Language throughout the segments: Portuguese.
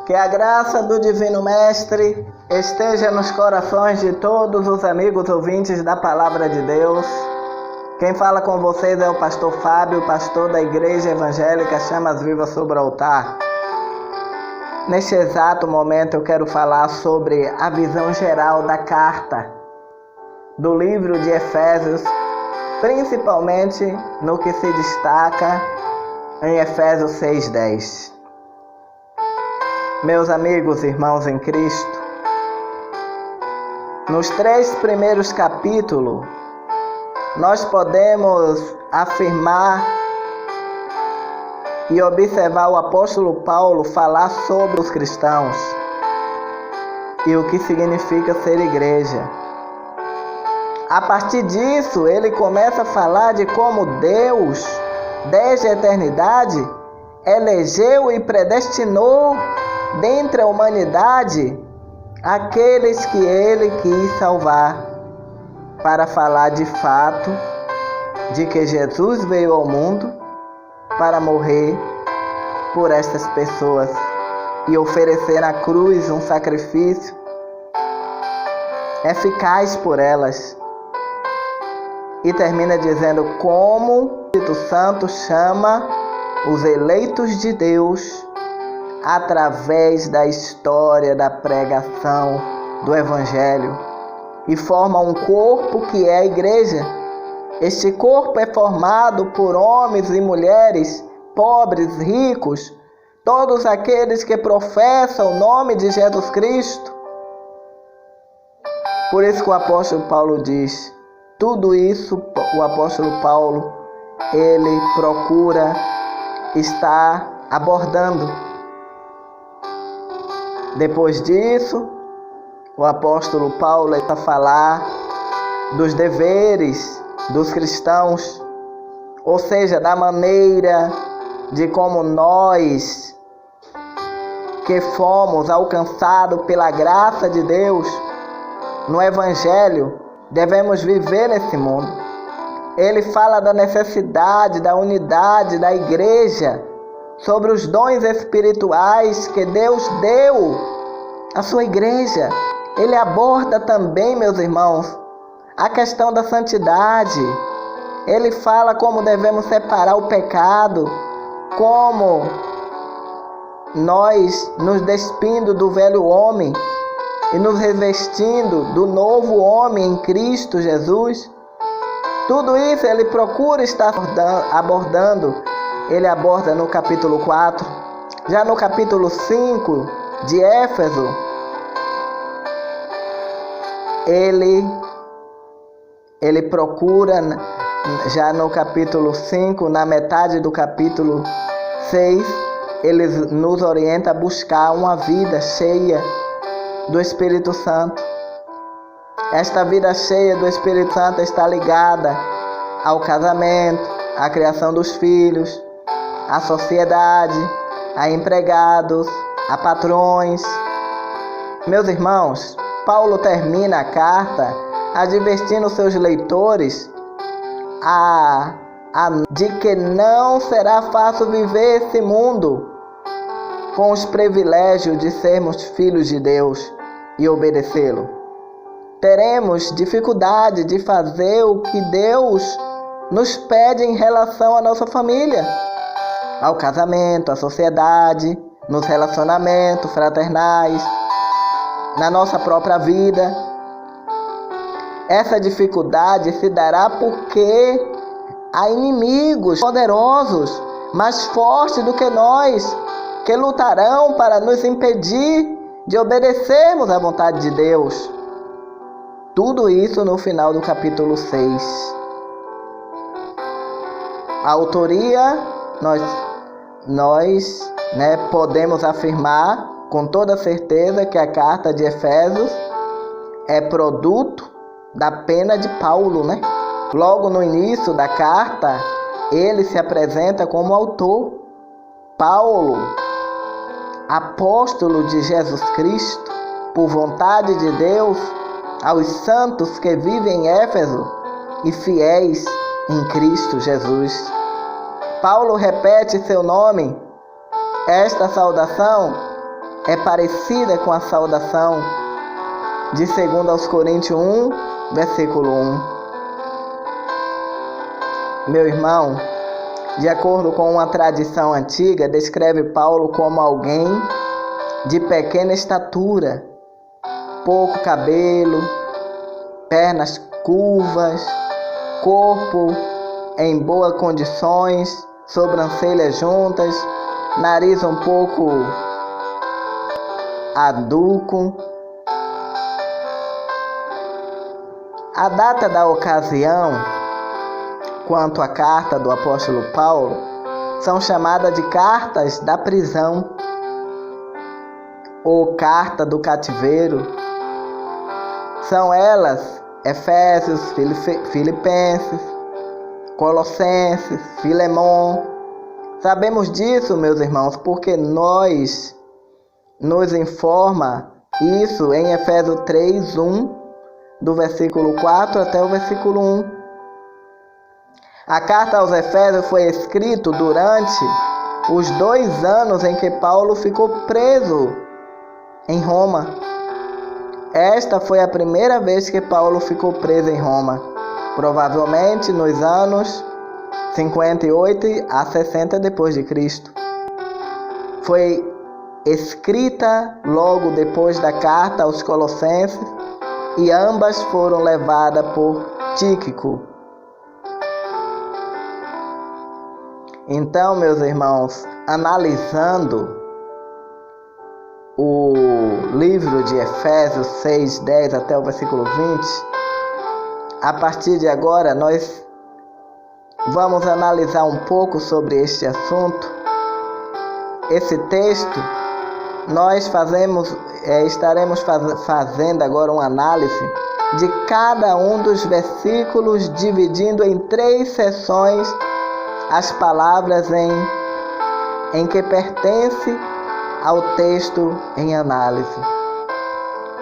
Que a graça do Divino Mestre esteja nos corações de todos os amigos ouvintes da Palavra de Deus. Quem fala com vocês é o pastor Fábio, pastor da Igreja Evangélica Chamas Vivas sobre o Altar. Neste exato momento eu quero falar sobre a visão geral da carta do livro de Efésios, principalmente no que se destaca em Efésios 6:10. Meus amigos e irmãos em Cristo, nos 3 primeiros capítulos, nós podemos afirmar e observar o apóstolo Paulo falar sobre os cristãos e o que significa ser igreja. A partir disso, ele começa a falar de como Deus, desde a eternidade, elegeu e predestinou dentre a humanidade aqueles que ele quis salvar, para falar de fato de que Jesus veio ao mundo para morrer por estas pessoas e oferecer na cruz um sacrifício eficaz por elas. E termina dizendo como o Espírito Santo chama os eleitos de Deus através da história da pregação do Evangelho e forma um corpo que é a igreja. Este corpo é formado por homens e mulheres, pobres, ricos, todos aqueles que professam o nome de Jesus Cristo. Por isso que o apóstolo Paulo diz, tudo isso o apóstolo Paulo, ele procura estar abordando. Depois disso, o apóstolo Paulo está a falar dos deveres dos cristãos, ou seja, da maneira de como nós, que fomos alcançados pela graça de Deus no Evangelho, devemos viver nesse mundo. Ele fala da necessidade, da unidade da igreja, sobre os dons espirituais que Deus deu à sua igreja. Ele aborda também, meus irmãos, a questão da santidade. Ele fala como devemos separar o pecado, como nós nos despindo do velho homem e nos revestindo do novo homem em Cristo Jesus. Tudo isso ele procura estar abordando. Ele aborda no capítulo 4, já no capítulo 5 de Éfeso, ele procura, já no capítulo 5, na metade do capítulo 6, ele nos orienta a buscar uma vida cheia do Espírito Santo. Esta vida cheia do Espírito Santo está ligada ao casamento, à criação dos filhos, à sociedade, a empregados, a patrões. Meus irmãos, Paulo termina a carta advertindo seus leitores de que não será fácil viver esse mundo com os privilégios de sermos filhos de Deus e obedecê-lo. Teremos dificuldade de fazer o que Deus nos pede em relação à nossa família, ao casamento, à sociedade, nos relacionamentos fraternais, na nossa própria vida. Essa dificuldade se dará porque há inimigos poderosos, mais fortes do que nós, que lutarão para nos impedir de obedecermos à vontade de Deus. Tudo isso no final do capítulo 6. A autoria, nós podemos afirmar com toda certeza que a carta de Efésios é produto da pena de Paulo, Logo no início da carta, ele se apresenta como autor. Paulo, apóstolo de Jesus Cristo, por vontade de Deus, aos santos que vivem em Éfeso e fiéis em Cristo Jesus. Paulo repete seu nome, esta saudação, é parecida com a saudação de 2 aos Coríntios 1, versículo 1. Meu irmão, de acordo com uma tradição antiga, descreve Paulo como alguém de pequena estatura, pouco cabelo, pernas curvas, corpo em boas condições, sobrancelhas juntas, nariz um pouco adulto. A data da ocasião, quanto à carta do apóstolo Paulo, são chamadas de cartas da prisão ou carta do cativeiro. São elas Efésios, Filipenses, Colossenses, Filemon. Sabemos disso, meus irmãos, porque nos informa isso em Efésios 3:1, do versículo 4 até o versículo 1. A carta aos Efésios foi escrita durante os 2 anos em que Paulo ficou preso em Roma. Esta foi a primeira vez que Paulo ficou preso em Roma, provavelmente nos anos 58 a 60 depois de Cristo. Foi escrita logo depois da carta aos Colossenses e ambas foram levadas por Tíquico. Então, meus irmãos, analisando o livro de Efésios 6:10 até o versículo 20, a partir de agora nós vamos analisar um pouco sobre este assunto. Esse texto nós estaremos fazendo agora uma análise de cada um dos versículos, dividindo em 3 seções as palavras em que pertence ao texto em análise.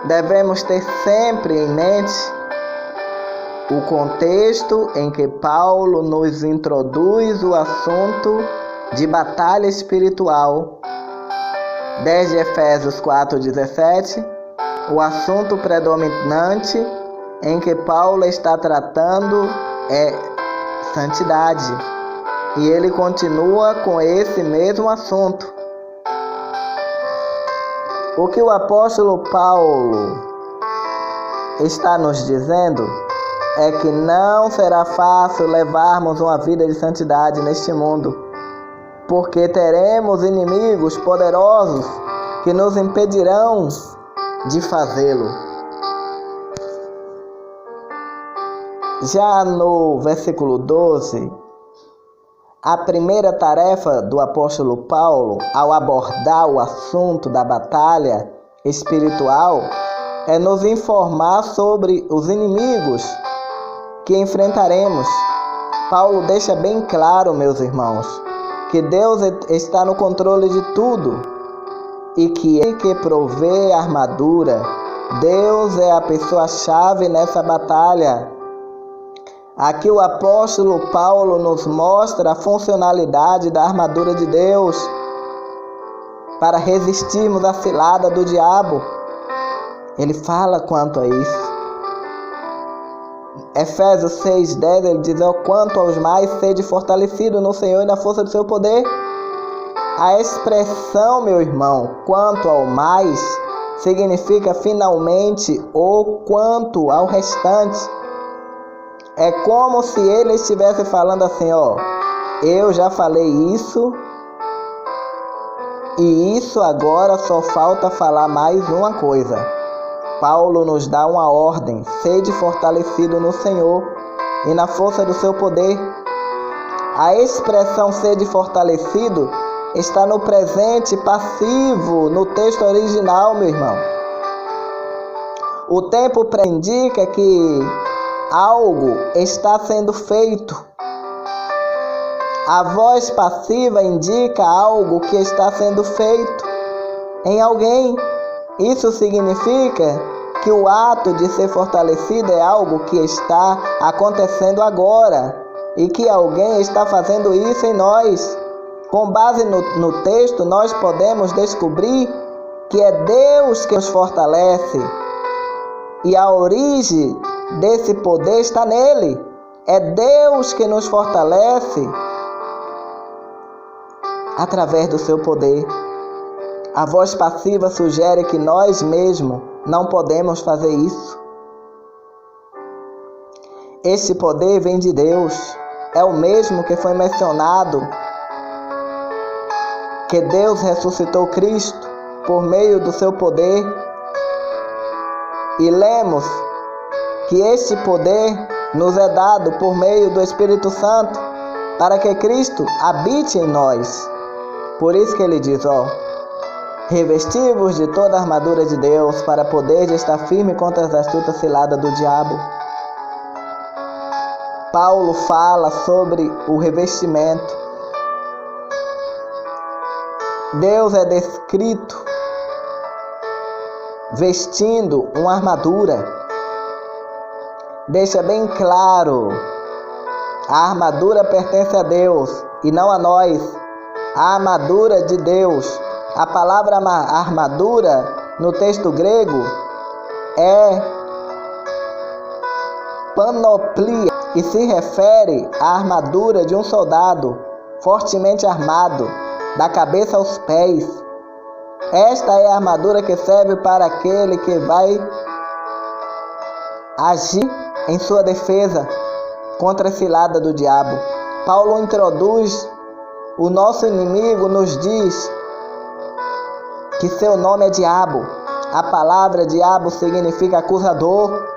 Devemos ter sempre em mente o contexto em que Paulo nos introduz o assunto de batalha espiritual. Desde Efésios 4:17, o assunto predominante em que Paulo está tratando é santidade. E ele continua com esse mesmo assunto. O que o apóstolo Paulo está nos dizendo é que não será fácil levarmos uma vida de santidade neste mundo, porque teremos inimigos poderosos que nos impedirão de fazê-lo. Já no versículo 12, a primeira tarefa do apóstolo Paulo, ao abordar o assunto da batalha espiritual, é nos informar sobre os inimigos que enfrentaremos. Paulo deixa bem claro, meus irmãos, que Deus está no controle de tudo e que Ele que provê a armadura. Deus é a pessoa-chave nessa batalha. Aqui o apóstolo Paulo nos mostra a funcionalidade da armadura de Deus para resistirmos à cilada do diabo. Ele fala quanto a isso. Efésios 6:10, ele diz: quanto aos mais, sede fortalecido no Senhor e na força do seu poder. A expressão, meu irmão, quanto ao mais, significa finalmente ou quanto ao restante. É como se ele estivesse falando assim, eu já falei isso, e isso agora só falta falar mais uma coisa. Paulo nos dá uma ordem: sede fortalecido no Senhor e na força do seu poder. A expressão sede fortalecido está no presente passivo, no texto original, meu irmão. O tempo indica que algo está sendo feito. A voz passiva indica algo que está sendo feito em alguém. Isso significa que o ato de ser fortalecido é algo que está acontecendo agora e que alguém está fazendo isso em nós. Com base no texto, nós podemos descobrir que é Deus que nos fortalece, e a origem desse poder está nele. É Deus que nos fortalece através do seu poder. A voz passiva sugere que nós mesmos não podemos fazer isso. Este poder vem de Deus. É o mesmo que foi mencionado, que Deus ressuscitou Cristo por meio do seu poder. E lemos que este poder nos é dado por meio do Espírito Santo, para que Cristo habite em nós. Por isso que ele diz, revesti-vos de toda a armadura de Deus, para poder estar firme contra as astutas ciladas do diabo. Paulo fala sobre o revestimento. Deus é descrito vestindo uma armadura. Deixa bem claro, a armadura pertence a Deus e não a nós. A armadura de Deus. A palavra armadura no texto grego é panoplia e se refere à armadura de um soldado fortemente armado, da cabeça aos pés. Esta é a armadura que serve para aquele que vai agir em sua defesa contra a cilada do diabo. Paulo introduz o nosso inimigo, nos diz que seu nome é diabo. A palavra diabo significa acusador.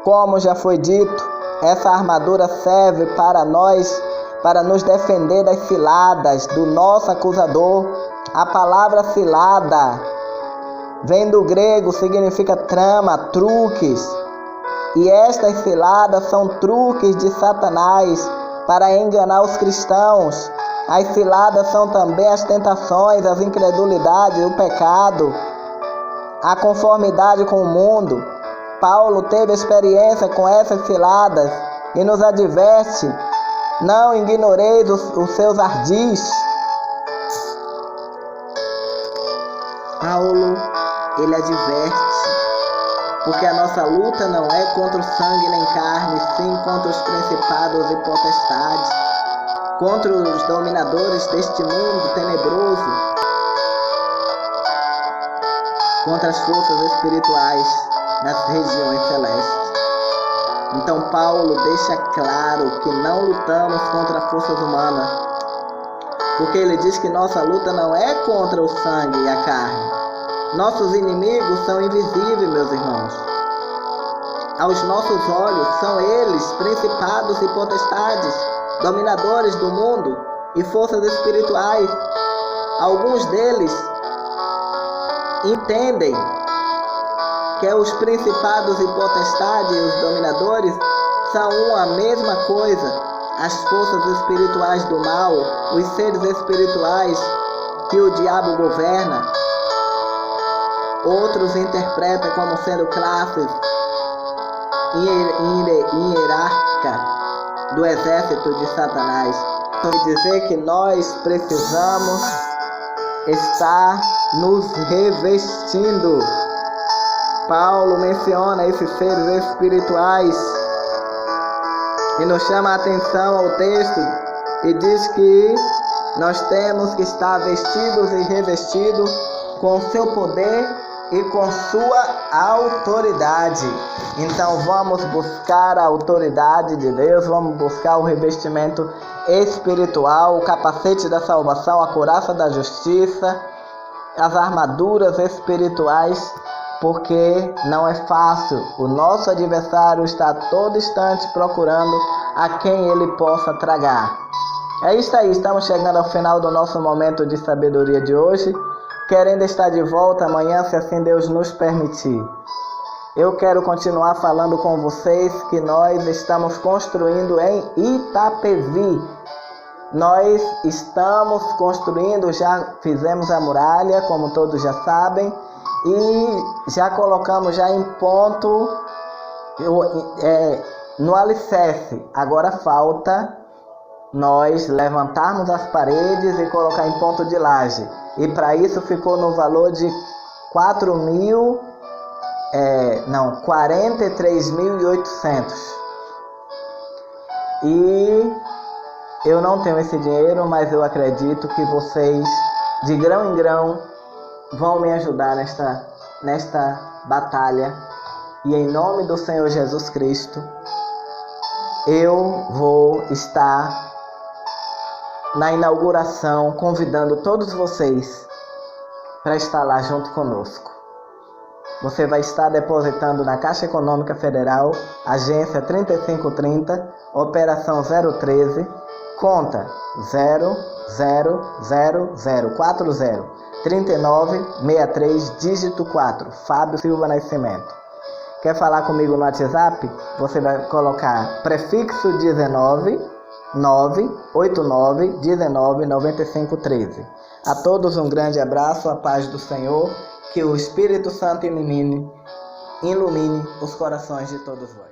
Como já foi dito, essa armadura serve para nós, para nos defender das ciladas do nosso acusador. A palavra cilada vem do grego, significa trama, truques. E estas ciladas são truques de Satanás para enganar os cristãos. As ciladas são também as tentações, as incredulidades, o pecado, a conformidade com o mundo. Paulo teve experiência com essas ciladas e nos adverte: não ignoreis os seus ardis. Paulo, ele adverte, porque a nossa luta não é contra o sangue nem carne, sim contra os principados e potestades, contra os dominadores deste mundo tenebroso, contra as forças espirituais nas regiões celestes. Então Paulo deixa claro que não lutamos contra forças humanas, porque ele diz que nossa luta não é contra o sangue e a carne. Nossos inimigos são invisíveis, meus irmãos. Aos nossos olhos são eles, principados e potestades, dominadores do mundo e forças espirituais. Alguns deles entendem que os principados e potestades e os dominadores são uma mesma coisa. As forças espirituais do mal, os seres espirituais que o diabo governa. Outros interpretam como sendo classes hierárquicas do exército de Satanás. Então, quer dizer que nós precisamos estar nos revestindo. Paulo menciona esses seres espirituais e nos chama a atenção ao texto e diz que nós temos que estar vestidos e revestidos com o seu poder e com sua autoridade. Então vamos buscar a autoridade de Deus, vamos buscar o revestimento espiritual, o capacete da salvação, a couraça da justiça, as armaduras espirituais, porque não é fácil. O nosso adversário está a todo instante procurando a quem ele possa tragar. É isso aí, estamos chegando ao final do nosso momento de sabedoria de hoje, querendo estar de volta amanhã, se assim Deus nos permitir. Eu quero continuar falando com vocês que nós estamos construindo em Itapevi. Nós estamos construindo, já fizemos a muralha, como todos já sabem, e já colocamos já em ponto no alicerce. Agora falta nós levantarmos as paredes e colocar em ponto de laje. E para isso ficou no valor de 43.800. E eu não tenho esse dinheiro, mas eu acredito que vocês, de grão em grão, vão me ajudar nesta batalha. E em nome do Senhor Jesus Cristo, eu vou estar na inauguração, convidando todos vocês para estar lá junto conosco. Você vai estar depositando na Caixa Econômica Federal, agência 3530, operação 013, conta 000403963, dígito 4, Fábio Silva Nascimento. Quer falar comigo no WhatsApp? Você vai colocar prefixo 19 989 19 95 13. A todos um grande abraço, a paz do Senhor, que o Espírito Santo ilumine os corações de todos vós.